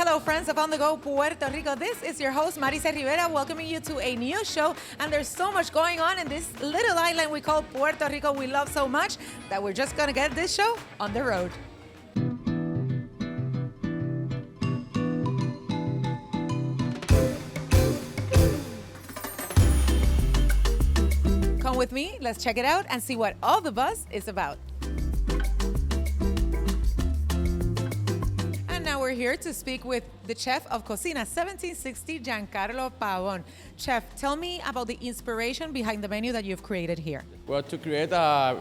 Hello, friends of On The Go Puerto Rico. This is your host, Marisa Rivera, welcoming you to a new show. And there's so much going on in this little island we call Puerto Rico we love so much that we're just going to get this show on the road. Come with me, let's check it out and see what all the buzz is about. Now we're here to speak with the chef of Cocina 1760, Giancarlo Pavon. Chef, tell me about the inspiration behind the menu that you've created here. Well, to create a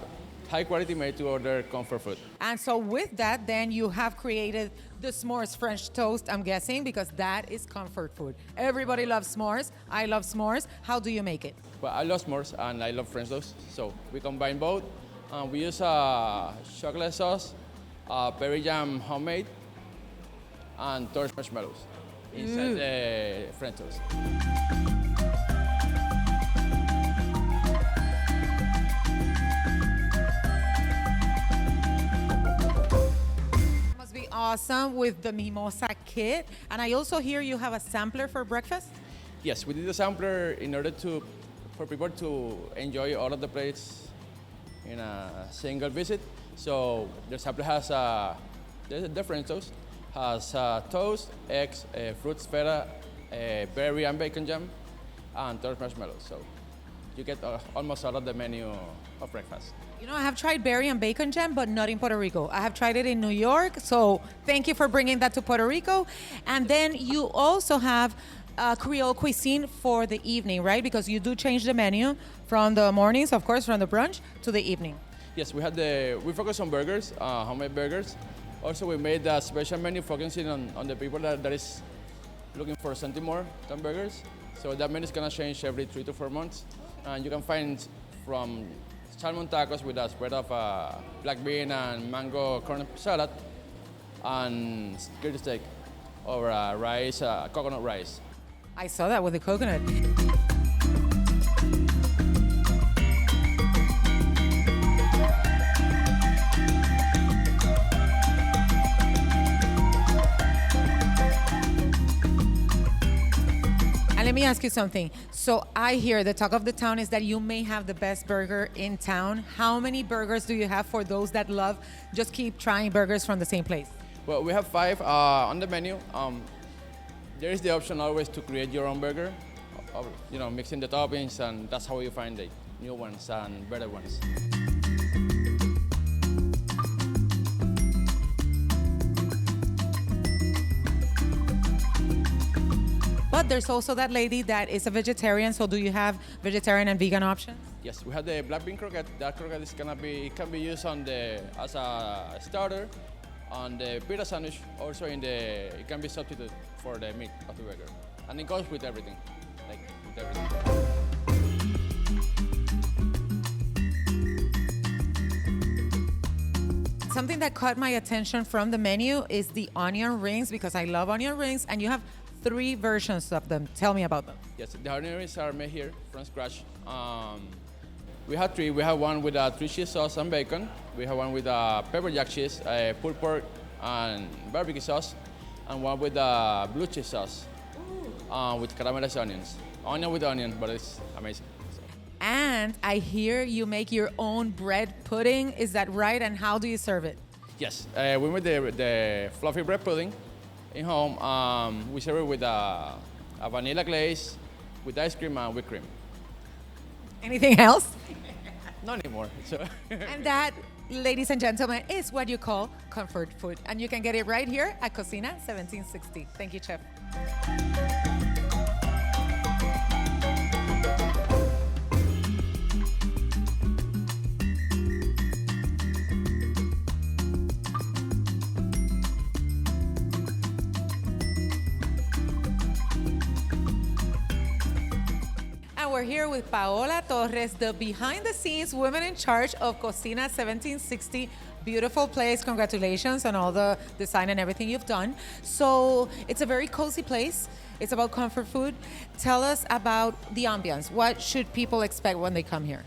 high-quality made-to-order comfort food. And so with that, then you have created the s'mores French toast, I'm guessing, because that is comfort food. Everybody loves s'mores. I love s'mores. How do you make it? Well, I love s'mores and I love French toast, so we combine both. We use chocolate sauce, berry jam homemade, and torch marshmallows inside the French toast. Must be awesome with the mimosa kit. And I also hear you have a sampler for breakfast. Yes, we did a sampler in order for people to enjoy all of the plates in a single visit. So the sampler has the French toast. Has toast, eggs, fruits feta, berry and bacon jam, and torch marshmallows. So you get almost all of the menu of breakfast. You know, I have tried berry and bacon jam, but not in Puerto Rico. I have tried it in New York, so thank you for bringing that to Puerto Rico. And then you also have Creole cuisine for the evening, right? Because you do change the menu from the mornings, of course, from the brunch to the evening. Yes, we focus on burgers, homemade burgers. Also, we made a special menu focusing on the people that is looking for something more than burgers. So that menu is gonna change every 3 to 4 months. And you can find from salmon tacos with a spread of black bean and mango corn salad, and grilled steak or rice, coconut rice. I saw that with the coconut. And let me ask you something. So I hear the talk of the town is that you may have the best burger in town. How many burgers do you have for those that love just keep trying burgers from the same place? Well, we have 5 on the menu. There is the option always to create your own burger, mixing the toppings, and that's how you find the new ones and better ones. But there's also that lady that is a vegetarian, so do you have vegetarian and vegan options? Yes, we have the black bean croquette. That croquette it can be used as a starter on the pita sandwich. Also it can be substituted for the meat of the burger. And it goes with everything, with everything. Something that caught my attention from the menu is the onion rings, because I love onion rings, and you have 3 versions of them. Tell me about them. Yes, the onion rings are made here from scratch. We have 3. We have one with 3 cheese sauce and bacon. We have one with pepper jack cheese, pulled pork, and barbecue sauce, and one with blue cheese sauce with caramelized onions. Onion with onion, but it's amazing. And I hear you make your own bread pudding. Is that right? And how do you serve it? Yes, we made the fluffy bread pudding in home. We serve it with a vanilla glaze, with ice cream and whipped cream. Anything else? Not anymore. So And that, ladies and gentlemen, is what you call comfort food. And you can get it right here at Cocina 1760. Thank you, Chef. We're here with Paola Torres, the behind-the-scenes woman in charge of Cocina 1760. Beautiful place. Congratulations on all the design and everything you've done. So it's a very cozy place. It's about comfort food. Tell us about the ambience. What should people expect when they come here?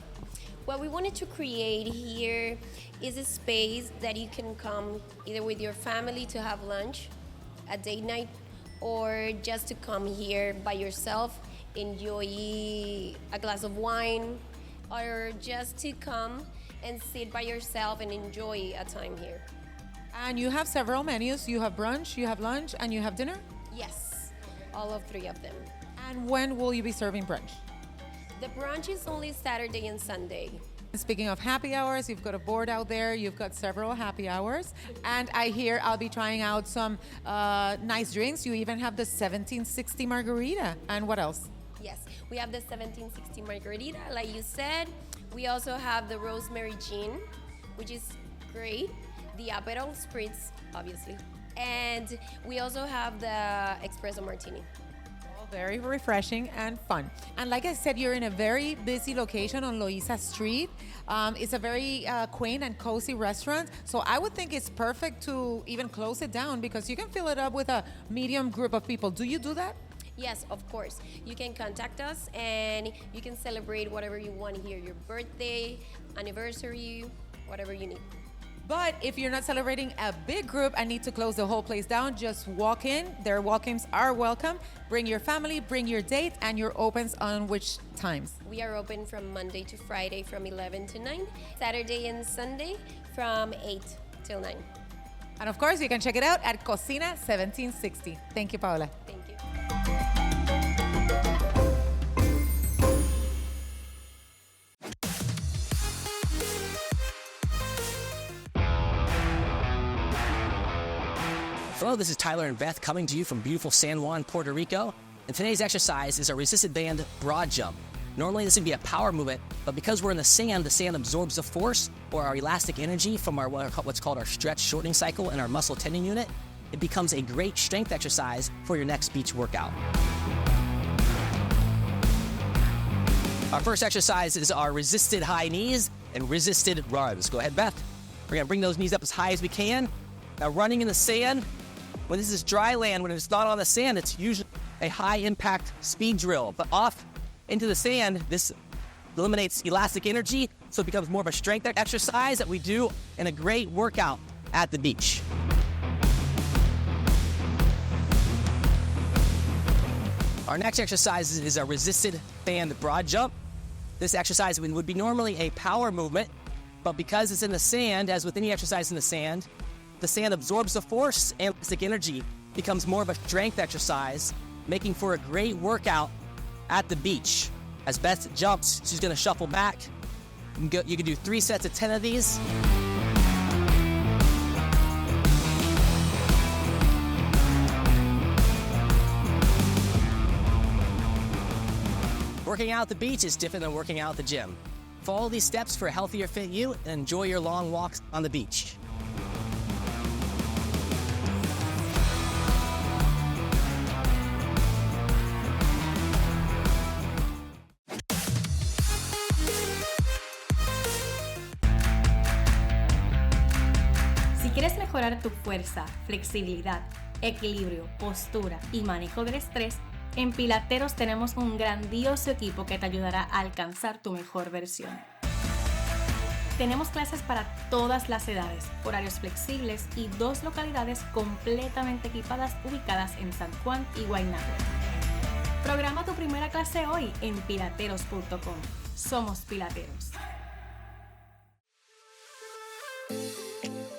What we wanted to create here is a space that you can come either with your family to have lunch, a date night, or just to come here by yourself, enjoy a glass of wine, or just to come and sit by yourself and enjoy a time here. And you have several menus. You have brunch, you have lunch, and you have dinner? Yes, all of three of them. And when will you be serving brunch? The brunch is only Saturday and Sunday. Speaking of happy hours, you've got a board out there. You've got several happy hours. And I hear I'll be trying out some nice drinks. You even have the 1760 margarita. And what else? Yes, we have the 1760 margarita, like you said. We also have the rosemary gin, which is great. The Aperol spritz, obviously. And we also have the espresso martini. Very refreshing and fun. And like I said, you're in a very busy location on Loiza Street. It's a very quaint and cozy restaurant. So I would think it's perfect to even close it down because you can fill it up with a medium group of people. Do you do that? Yes, of course. You can contact us and you can celebrate whatever you want here. Your birthday, anniversary, whatever you need. But if you're not celebrating a big group and need to close the whole place down, just walk in. Their walk-ins are welcome. Bring your family, bring your date, and you're open on which times? We are open from Monday to Friday from 11 to 9, Saturday and Sunday from 8 till 9. And of course, you can check it out at Cocina 1760. Thank you, Paola. Thank you. Hello, this is Tyler and Beth coming to you from beautiful San Juan, Puerto Rico. And today's exercise is a resisted band broad jump. Normally this would be a power movement, but because we're in the sand absorbs the force or our elastic energy from our what's called our stretch shortening cycle and our muscle tendon unit. It becomes a great strength exercise for your next beach workout. Our first exercise is our resisted high knees and resisted runs. Go ahead, Beth. We're gonna bring those knees up as high as we can. Now running in the sand, when this is dry land, when it's not on the sand, it's usually a high impact speed drill. But off into the sand, this eliminates elastic energy, so it becomes more of a strength exercise that we do in a great workout at the beach. Our next exercise is a resisted band broad jump. This exercise would be normally a power movement, but because it's in the sand, as with any exercise in the sand absorbs the force and elastic energy, becomes more of a strength exercise, making for a great workout at the beach. As Beth jumps, she's gonna shuffle back. You can do 3 sets of 10 of these. Working out at the beach is different than working out at the gym. Follow these steps for a healthier fit you and enjoy your long walks on the beach. Si quieres mejorar tu fuerza, flexibilidad, equilibrio, postura y manejo del estrés, en Pilateros tenemos un grandioso equipo que te ayudará a alcanzar tu mejor versión. Tenemos clases para todas las edades, horarios flexibles y 2 localidades completamente equipadas ubicadas en San Juan y Guaynabo. Programa tu primera clase hoy en pilateros.com. Somos Pilateros.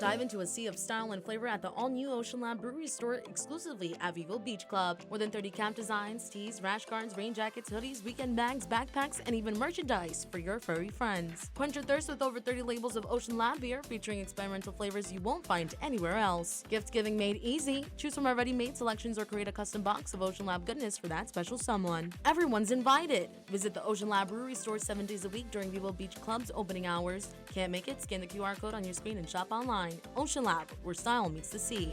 Dive into a sea of style and flavor at the all-new Ocean Lab Brewery store exclusively at Vivo Beach Club. More than 30 camp designs, tees, rash guards, rain jackets, hoodies, weekend bags, backpacks, and even merchandise for your furry friends. Quench your thirst with over 30 labels of Ocean Lab beer featuring experimental flavors you won't find anywhere else. Gift giving made easy. Choose from our ready-made selections or create a custom box of Ocean Lab goodness for that special someone. Everyone's invited. Visit the Ocean Lab Brewery store 7 days a week during Vivo Beach Club's opening hours. Can't make it? Scan the QR code on your screen and shop online. Ocean Lab, where style meets the sea.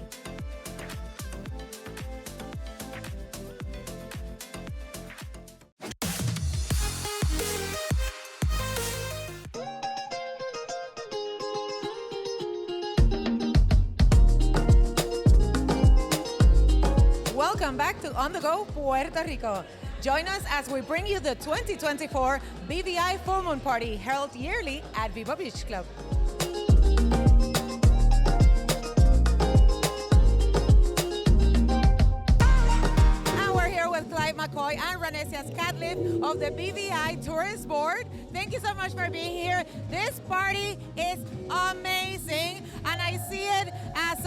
Welcome back to On The Go Puerto Rico. Join us as we bring you the 2024 BVI Full Moon Party held yearly at Vivo Beach Club. Loy and Renesias Catlin of the BVI Tourist Board. Thank you so much for being here. This party is amazing, and I see it as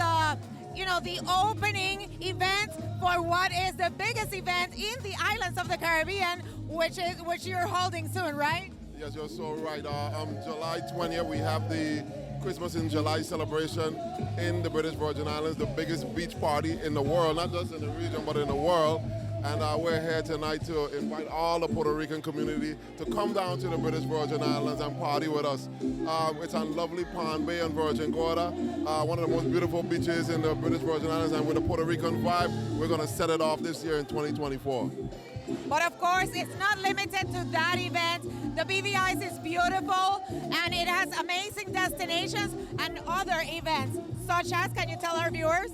the opening event for what is the biggest event in the islands of the Caribbean, which you're holding soon, right? Yes, you're so right. July 20th, we have the Christmas in July celebration in the British Virgin Islands, the biggest beach party in the world, not just in the region, but in the world. And we're here tonight to invite all the Puerto Rican community to come down to the British Virgin Islands and party with us. It's on lovely Palm Bay and Virgin Gorda, one of the most beautiful beaches in the British Virgin Islands, and with a Puerto Rican vibe, we're going to set it off this year in 2024. But of course, it's not limited to that event. The BVI's is beautiful, and it has amazing destinations and other events, such as, can you tell our viewers?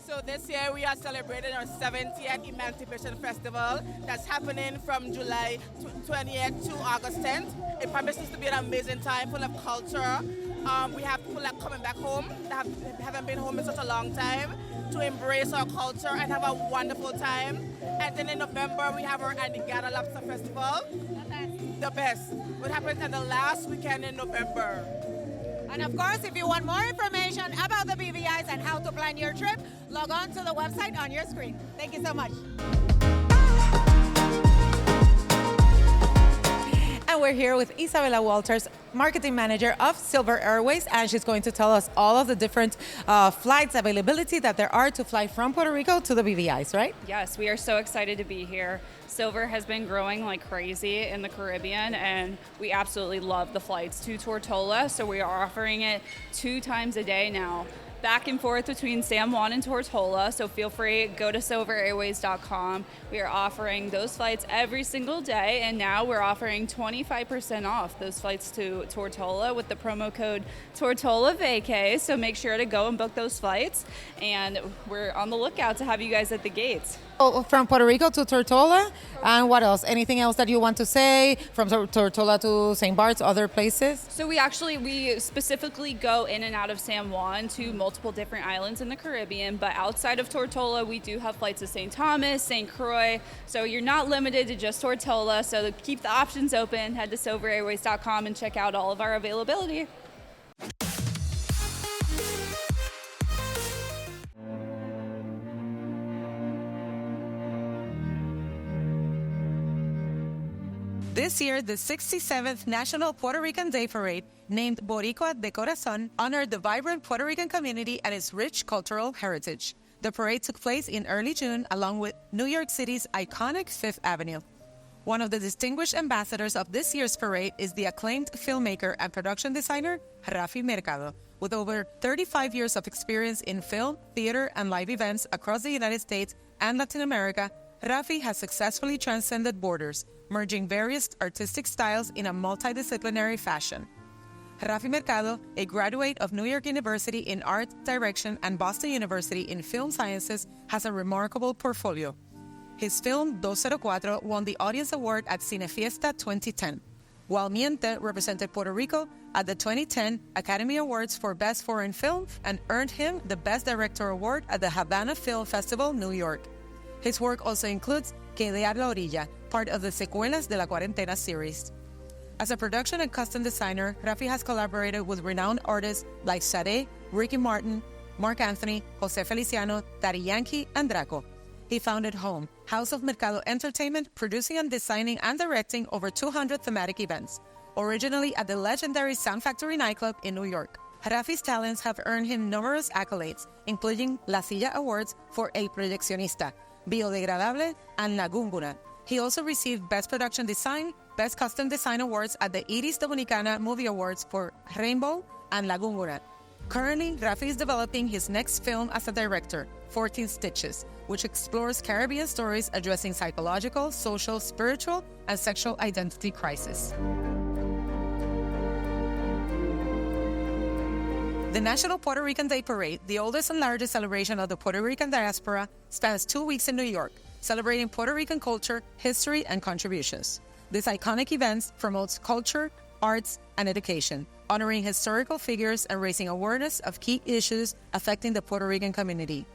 So this year we are celebrating our 70th Emancipation Festival that's happening from July 20th to August 10th. It promises to be an amazing time full of culture. We have people that are coming back home that haven't been home in such a long time to embrace our culture and have a wonderful time. And then in November we have our Antigada Lobster Festival. The best. What happens at the last weekend in November. And of course, if you want more information about the BVIs and how to plan your trip, log on to the website on your screen. Thank you so much. And we're here with Isabella Walters, marketing manager of Silver Airways, and she's going to tell us all of the different flights availability that there are to fly from Puerto Rico to the BVIs, right? Yes, we are so excited to be here. Silver has been growing like crazy in the Caribbean, and we absolutely love the flights to Tortola, so we are offering it 2 times a day now. Back and forth between San Juan and Tortola, so feel free, go to silverairways.com. We are offering those flights every single day, and now we're offering 25% off those flights to Tortola with the promo code TortolaVacay, so make sure to go and book those flights, and we're on the lookout to have you guys at the gates. From Puerto Rico to Tortola, and what else? Anything else that you want to say from Tortola to St. Bart's, other places? So we specifically go in and out of San Juan to multiple different islands in the Caribbean, but outside of Tortola, we do have flights to St. Thomas, St. Croix, so you're not limited to just Tortola, so keep the options open. Head to silverairways.com and check out all of our availability. This year, the 67th National Puerto Rican Day Parade, named Boricua de Corazon, honored the vibrant Puerto Rican community and its rich cultural heritage. The parade took place in early June along with New York City's iconic Fifth Avenue. One of the distinguished ambassadors of this year's parade is the acclaimed filmmaker and production designer, Rafi Mercado. With over 35 years of experience in film, theater, and live events across the United States and Latin America, Rafi has successfully transcended borders, merging various artistic styles in a multidisciplinary fashion. Rafi Mercado, a graduate of New York University in Art Direction and Boston University in Film Sciences, has a remarkable portfolio. His film 204 won the Audience Award at Cinefiesta 2010, while Miente represented Puerto Rico at the 2010 Academy Awards for Best Foreign Film and earned him the Best Director Award at the Havana Film Festival, New York. His work also includes Quedé a la Orilla, part of the Secuelas de la Cuarentena series. As a production and costume designer, Rafi has collaborated with renowned artists like Sade, Ricky Martin, Mark Anthony, Jose Feliciano, Daddy Yankee, and Draco. He founded Home, House of Mercado Entertainment, producing and designing and directing over 200 thematic events, originally at the legendary Sound Factory nightclub in New York. Rafi's talents have earned him numerous accolades, including La Silla Awards for El Proyeccionista, Biodegradable, and La Gúnguna. He also received Best Production Design, Best Custom Design Awards at the Iris Dominicana Movie Awards for Rainbow and La Gúnguna. Currently, Rafi is developing his next film as a director, 14 Stitches, which explores Caribbean stories addressing psychological, social, spiritual, and sexual identity crisis. The National Puerto Rican Day Parade, the oldest and largest celebration of the Puerto Rican diaspora, spans 2 weeks in New York, celebrating Puerto Rican culture, history, and contributions. This iconic event promotes culture, arts, and education, honoring historical figures and raising awareness of key issues affecting the Puerto Rican community.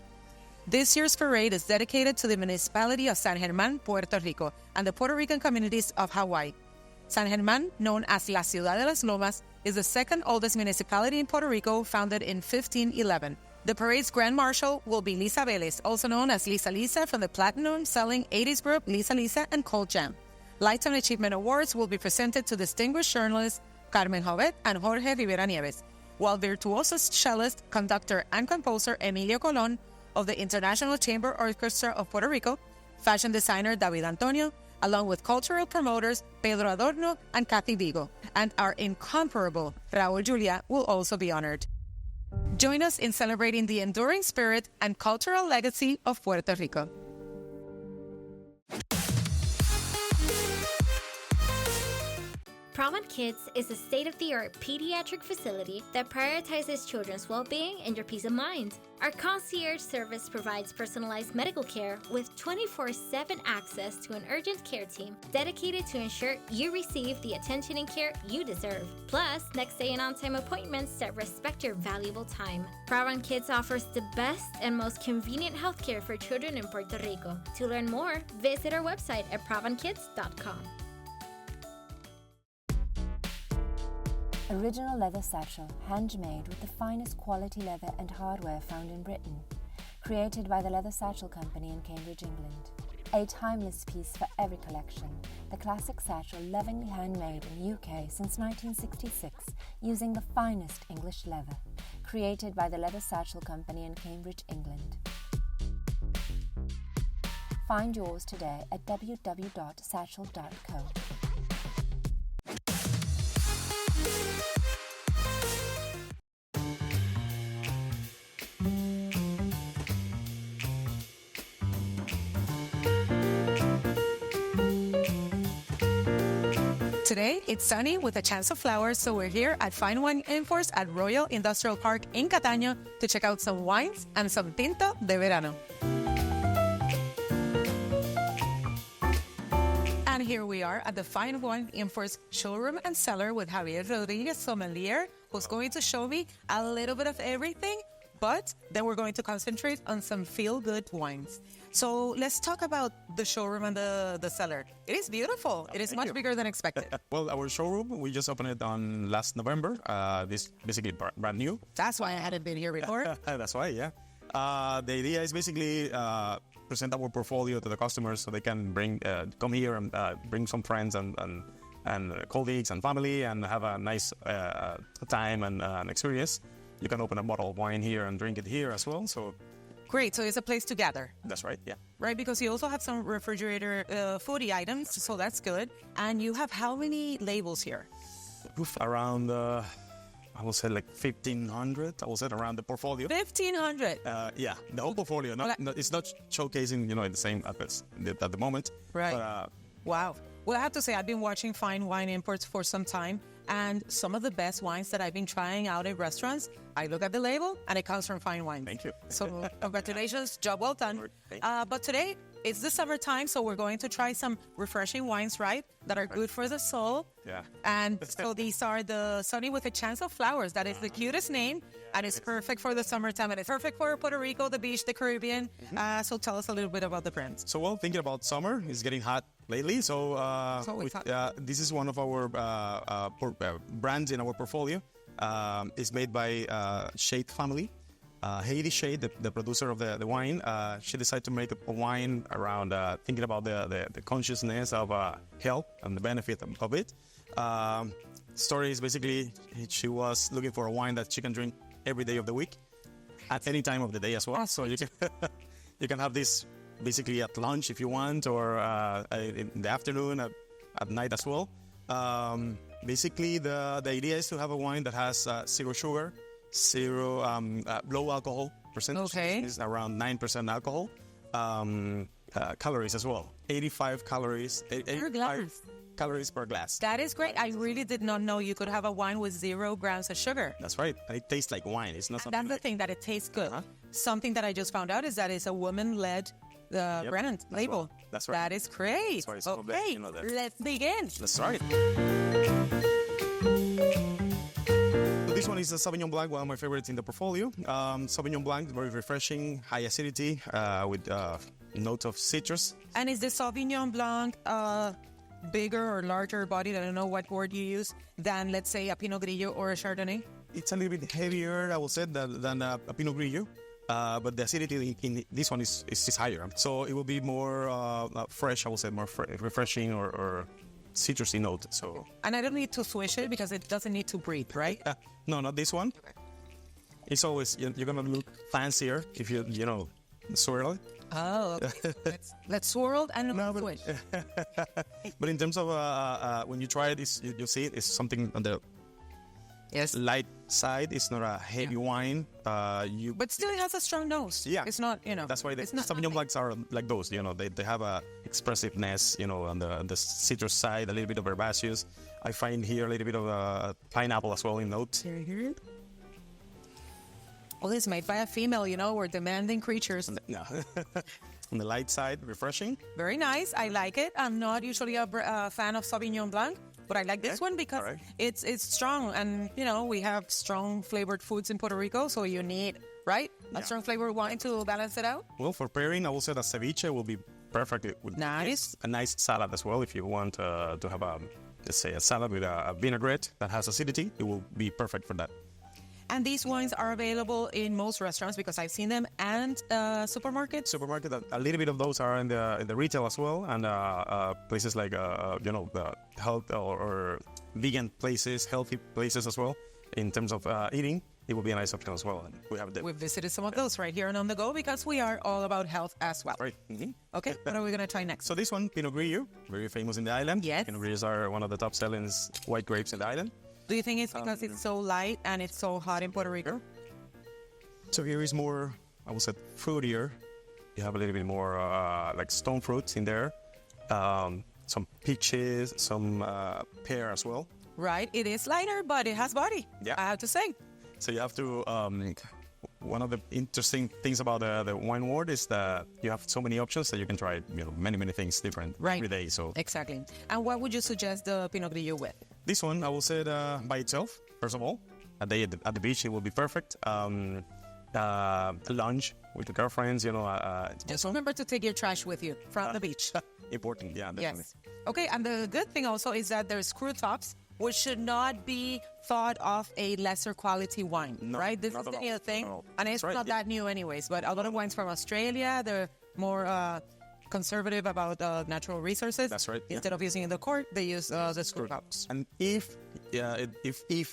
This year's parade is dedicated to the municipality of San Germán, Puerto Rico, and the Puerto Rican communities of Hawaii. San Germán, known as La Ciudad de las Lomas, is the second oldest municipality in Puerto Rico, founded in 1511. The parade's Grand Marshal will be Lisa Vélez, also known as Lisa Lisa from the platinum-selling 80s group Lisa Lisa and Cold Jam. Lifetime Achievement Awards will be presented to distinguished journalists Carmen Jovet and Jorge Rivera Nieves, while virtuoso cellist, conductor, and composer Emilio Colón of the International Chamber Orchestra of Puerto Rico, fashion designer David Antonio, along with cultural promoters Pedro Adorno and Kathy Vigo, and our incomparable Raúl Julia will also be honored. Join us in celebrating the enduring spirit and cultural legacy of Puerto Rico. Prom on Kids is a state-of-the-art pediatric facility that prioritizes children's well-being and your peace of mind. Our concierge service provides personalized medical care with 24/7 access to an urgent care team dedicated to ensure you receive the attention and care you deserve. Plus, next day and on-time appointments that respect your valuable time. Prom on Kids offers the best and most convenient healthcare for children in Puerto Rico. To learn more, visit our website at provonkids.com. Original leather satchel, handmade with the finest quality leather and hardware found in Britain. Created by the Leather Satchel Company in Cambridge, England. A timeless piece for every collection, the classic satchel lovingly handmade in the UK since 1966 using the finest English leather. Created by the Leather Satchel Company in Cambridge, England. Find yours today at www.satchel.co. Today, it's sunny with a chance of flowers, so we're here at Fine Wine Imports at Royal Industrial Park in Cataño to check out some wines and some tinto de verano. And here we are at the Fine Wine Imports showroom and cellar with Javier Rodriguez, sommelier, who's going to show me a little bit of everything, but then we're going to concentrate on some feel-good wines. So let's talk about the showroom and the cellar. It is beautiful. It is much bigger than expected. Well, our showroom, we just opened it on last November. This basically brand new. That's why I hadn't been here before. That's why, yeah. The idea is basically present our portfolio to the customers so they can come here and bring some friends and colleagues and family and have a nice time and experience. You can open a bottle of wine here and drink it here as well. So. Great, so it's a place to gather. That's right, yeah. Right, because you also have some refrigerator foodie items, so that's good. And you have how many labels here? Around, I will say like 1,500, I will say around the portfolio. 1,500? Yeah, the whole portfolio. It's not showcasing, in the same outlets at the moment. Right. But, wow. Well, I have to say, I've been watching Fine Wine Imports for some time, and some of the best wines that I've been trying out at restaurants, I look at the label, and it comes from Fine Wine. Thank you. So congratulations, job well done. But today, it's the summertime, so we're going to try some refreshing wines, right, that are good for the soul. Yeah. And so these are the Sunny with a Chance of Flowers. That is the cutest name, and it's perfect for the summertime, and it's perfect for Puerto Rico, the beach, the Caribbean. So tell us a little bit about the brands. So, well, thinking about summer, it's getting hot lately. So this is one of our brands in our portfolio. It's made by Shade family. Haiti Shade, the producer of the wine, she decided to make a wine around thinking about the consciousness of health and the benefit of it. Story is basically she was looking for a wine that she can drink every day of the week, at any time of the day as well. So you can have this basically at lunch if you want, or in the afternoon, at night as well. Basically, the idea is to have a wine that has zero sugar, zero low alcohol percentage. Okay. It's around 9% alcohol. Calories as well. 85 calories. Per glass. Calories per glass. That is great. I really did not know you could have a wine with 0 grams of sugar. That's right. And it tastes like wine. It's not something. That's the thing, that it tastes good. Something that I just found out is that it's a woman-led brand label. That's right. That is great. That's Okay, let's begin. That's right. This one is a Sauvignon Blanc, one of my favorites in the portfolio. Sauvignon Blanc, very refreshing, high acidity, with note of citrus. And is the Sauvignon Blanc bigger or larger bodied, I don't know what word you use, than, let's say, a Pinot Grillo or a Chardonnay? It's a little bit heavier, I will say, than a Pinot Grillo. But the acidity in this one is higher. So it will be more fresh, I will say, more refreshing or citrusy note. So. And I don't need to swish it because it doesn't need to breathe, right? No, not this one. Okay. It's always, you're going to look fancier if you swirl it. Oh, okay. let's swirl and swish. But in terms of when you try it, you'll see it's something on the light side. It's not a heavy wine. But still it has a strong nose. Yeah. It's not, That's why the Sauvignon Blancs are like those, they have a expressiveness, on the citrus side, a little bit of herbaceous. I find here a little bit of pineapple as well in note. Well, it's made by a female, we're demanding creatures. No. On the light side, refreshing. Very nice. I like it. I'm not usually a fan of Sauvignon Blanc, but I like this one because it's strong. And, we have strong flavored foods in Puerto Rico, so you need, right? A strong flavored wine to balance it out. Well, for pairing, I will say that ceviche will be perfect with a nice salad as well. If you want to have let's say, a salad with a vinaigrette that has acidity, it will be perfect for that. And these wines are available in most restaurants because I've seen them, and supermarkets. Supermarket, a little bit of those are in the retail as well, and places like the health or vegan places, healthy places as well. In terms of eating, it will be a nice option as well. And we've visited some of those right here and on the go because we are all about health as well. Right. Mm-hmm. Okay, what are we gonna try next? So this one, Pinot Grillo, very famous in the island. Yes. Pinot Grillos are one of the top selling white grapes in the island. Do you think it's because it's so light and it's so hot in Puerto Rico? So here is more, I would say, fruitier. You have a little bit more like stone fruits in there. Some peaches, some pear as well. Right, it is lighter, but it has body. Yeah. I have to say. So you have to, one of the interesting things about the wine world is that you have so many options that you can try, many things different every day. So exactly. And what would you suggest the Pinot Grillo with? This one, I will say it by itself, first of all. A day at the beach, it will be perfect. A lunch with the girlfriends, Just remember to take your trash with you from the beach. Important, yeah, definitely. Yes. Okay, and the good thing also is that there's screw tops, which should not be thought of a lesser quality wine, right? This is the new thing, and it's not that new anyways, but a lot of wines from Australia, they're more conservative about natural resources. That's right. Instead of using the cork, they use the screw tops. And if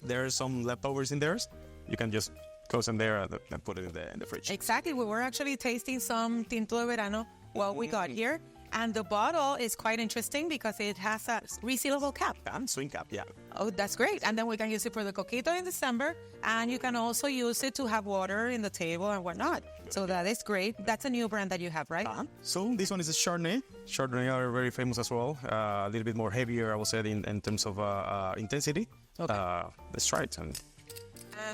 there's some leftovers in theirs, you can just close them there and put it in the fridge. Exactly. We were actually tasting some Tinto de Verano while we got here. And the bottle is quite interesting because it has a resealable cap. And swing cap, yeah. Oh, that's great. And then we can use it for the coquito in December. And you can also use it to have water in the table and whatnot. So that is great. That's a new brand that you have, right? So this one is a Chardonnay. Chardonnay are very famous as well. A little bit more heavier, I would say, in terms of intensity. Okay. Let's try it. And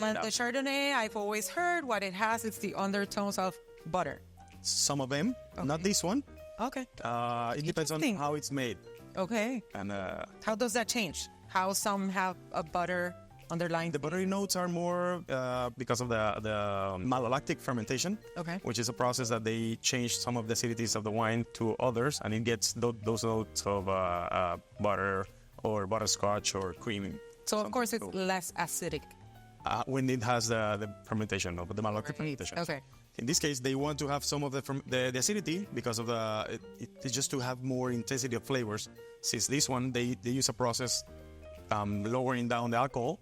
the Chardonnay, I've always heard what it has is the undertones of butter. Some of them, not this one. Okay. It depends on how it's made. Okay. And how does that change? How some have a butter underlying? The buttery notes are more because of the malolactic fermentation, which is a process that they change some of the acidities of the wine to others, and it gets those notes of butter or butterscotch or cream. So of course it's less acidic. When it has the fermentation of the malolactic fermentation. Okay. In this case, they want to have some of the acidity because of it's just to have more intensity of flavors. Since this one, they use a process lowering down the alcohol,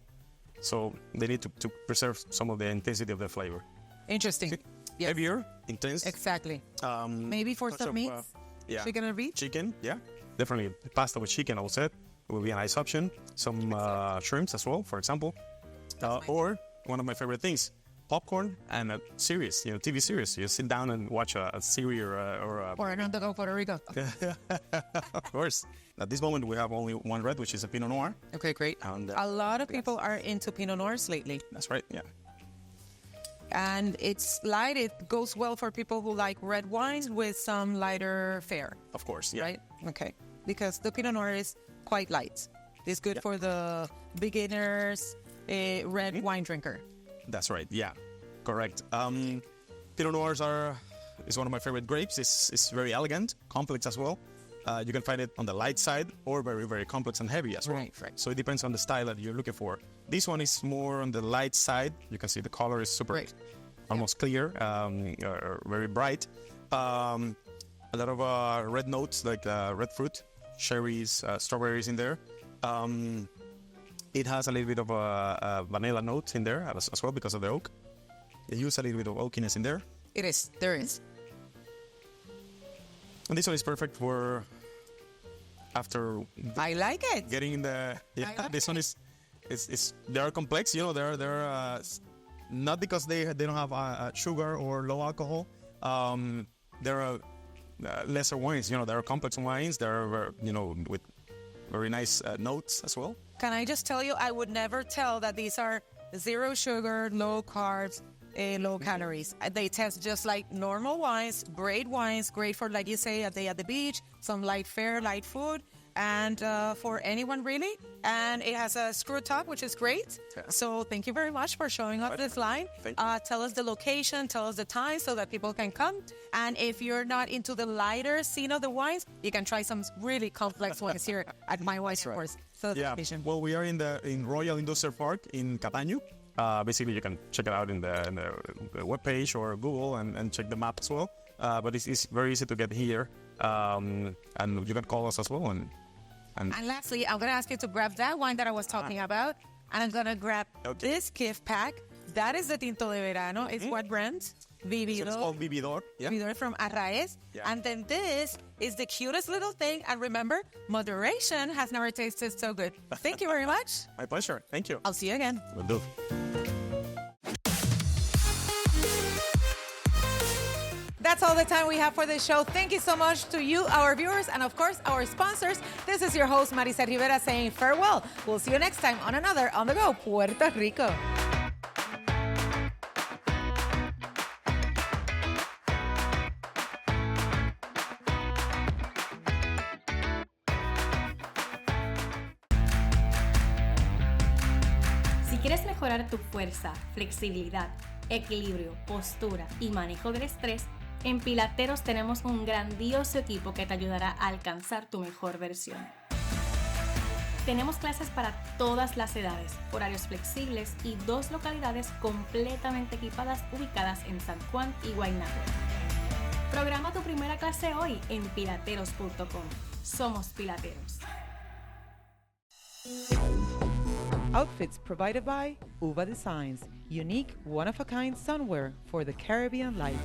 so they need to preserve some of the intensity of the flavor. Interesting. Yes. Heavier, intense. Exactly. Maybe for some meats. Chicken and beef. Chicken, yeah, definitely. Pasta with chicken, I would say, will be a nice option. Some shrimps as well, for example, or one of my favorite things. Popcorn and a series, TV series. You sit down and watch a series or an underdog Puerto Rico. Of course. At this moment, we have only one red, which is a Pinot Noir. Okay, great. And, a lot of people are into Pinot Noirs lately. That's right, yeah. And it's light. It goes well for people who like red wines with some lighter fare. Of course, yeah. Right? Okay. Because the Pinot Noir is quite light. It's good for the beginners. a red wine drinker. That's right. Yeah, correct. Pinot Noirs is one of my favorite grapes. It's very elegant, complex as well. You can find it on the light side or very, very complex and heavy as well. Right. So it depends on the style that you're looking for. This one is more on the light side. You can see the color is super, almost clear, very bright. A lot of red notes like red fruit, cherries, strawberries in there. It has a little bit of a vanilla note in there as well because of the oak. They use a little bit of oakiness in there. It is. There is. And this one is perfect for after. I like it. Getting in the this one is they are complex. You know, they're not because they don't have sugar or low alcohol. There are lesser wines. You know, there are complex wines. There are with very nice notes as well. Can I just tell you, I would never tell that these are zero sugar, low carbs, low calories. They taste just like normal wines, great for, like you say, a day at the beach, some light fare, light food, and for anyone really. And it has a screw top, which is great. Yeah. So thank you very much for showing us this line. Tell us the location, tell us the time so that people can come. And if you're not into the lighter scene of the wines, you can try some really complex wines here at My Wine Stores. So yeah. Well, we are in Royal Industrial Park in Cataño. Basically, you can check it out in the webpage or Google and check the map as well. But it's very easy to get here. And you can call us as well. And lastly, I'm going to ask you to grab that wine that I was talking about. And I'm going to grab this gift pack. That is the Tinto de Verano. It's what brand? Vividor. It's called Vividor. Yeah. Vividor from Arraez. Yeah. And then this is the cutest little thing. And remember, moderation has never tasted so good. Thank you very much. My pleasure. Thank you. I'll see you again. Will do. That's all the time we have for this show. Thank you so much to you, our viewers, and of course, our sponsors. This is your host, Marisa Rivera, saying farewell. We'll see you next time on another On The Go, Puerto Rico. Si quieres mejorar tu fuerza, flexibilidad, equilibrio, postura y manejo del estrés, en Pilateros tenemos un grandioso equipo que te ayudará a alcanzar tu mejor versión. Tenemos clases para todas las edades, horarios flexibles y 2 localidades completamente equipadas ubicadas en San Juan y Guaynabo. Programa tu primera clase hoy en pilateros.com. Somos Pilateros. Outfits provided by Uva Designs, unique, one-of-a-kind sunwear for the Caribbean life.